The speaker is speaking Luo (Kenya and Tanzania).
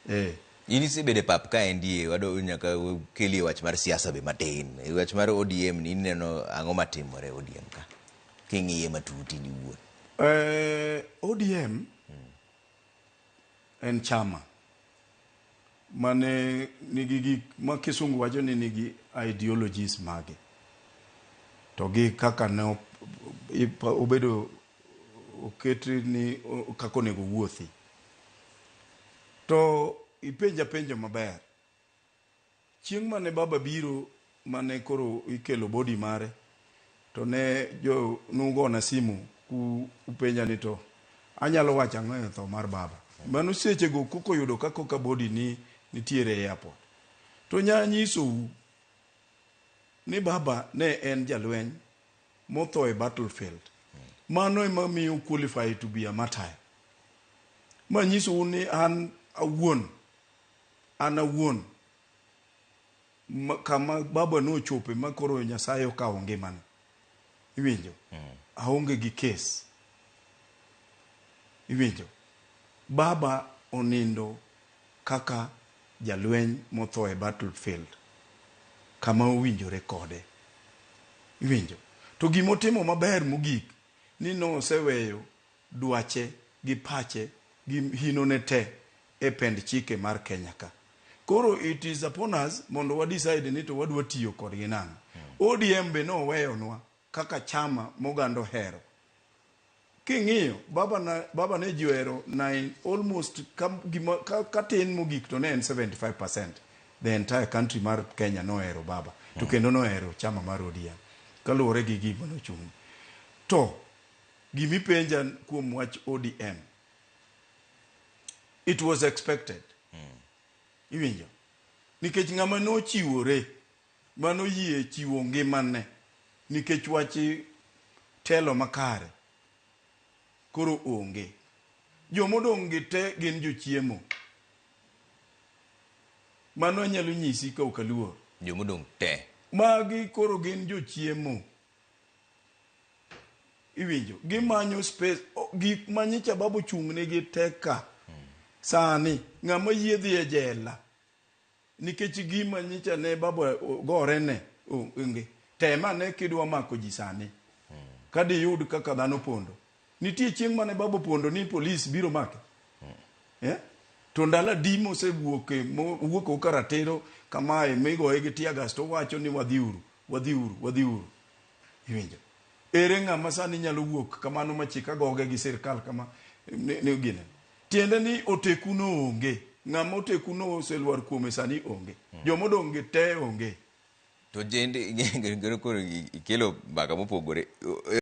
In isebede pap ka endi wado nyaka keli wach mar siasa be matin. Wach mar ODM ni neno ang'o matimore ODM ka. King'iye matuti ni wuon. ODM en chama mane nigi gik ma kisungu wacho ni nigi ideologies mage. To gi kaka ne obedo oketi ni kako nego wuothi. To penjo maber. Chieng' mane baba biro mane koro ikelo body mare to ne jo nugona simu upenja ni to anyalo wacho ang'o e tho mar baba. Mano seche go koko yudo ka body ni nitiere e airport. To nyanyisou ni baba ne en jalweny motho e battlefield. Mano ema miyo qualify to be a martyr. Manyisou ni an awuon kama baba no chope makoro Nyasaye okawo ngimane. Iwinjo? Aonge gi case. Iwinjo? Baba onindo kaka jalweny motho e battlefield kama owinjore kode. Iwinjo? To gimotimo maber mogik ni no oseweyo dwache gi pache gi hinone te e pend chike mar Kenya ka. Koro it is upon us mondo wa decide ni to wadwa tiyo kod ginang. ODM be no weyonwa kaka chama mogando hero. King'iyo baba ne jiwero almost katin mogik to ne en 75%. The entire country mar Kenya no hero baba. To kendo no hero chama mar ODM. Kaluwore gi gima no chung'. To gimi penja kuom wach ODM. It was expected. Iwinjo? Nikech ng'ama no chiwore, mano yie chiwo ngimane, nikech wachi telo makare, koro onge. Jomodong' gi te gin jochiemo. Mano anyalo nyisi ka okaluor. Jomodong' te. Magi koro gin jochiemo. Iwinjo? Gimanyo space, gik manyicha babo chung' negi teka. Sani, ng'ama yiedhi e jela. Nikech gima nyicha ne baba gore ne onge. Tema ne kidwa mako ji sani. Kadi yud kaka dhano pondo. Nitie chieng' mane baba pondo ni polis biro make. To ndala dimo se wuok karatero kamae migoye gi tiagas to wacho ni wadhiuru. Iwinjo? Ere ng'ama sani nyalo wuok kamano machika goge gi sirkal kama ne gine. Tiende ni oteku no onge. Ng'ama oteku no oseluar kuome sani onge. Jomodong' gi te onge. To jende koro ikelo mbaka mopogore.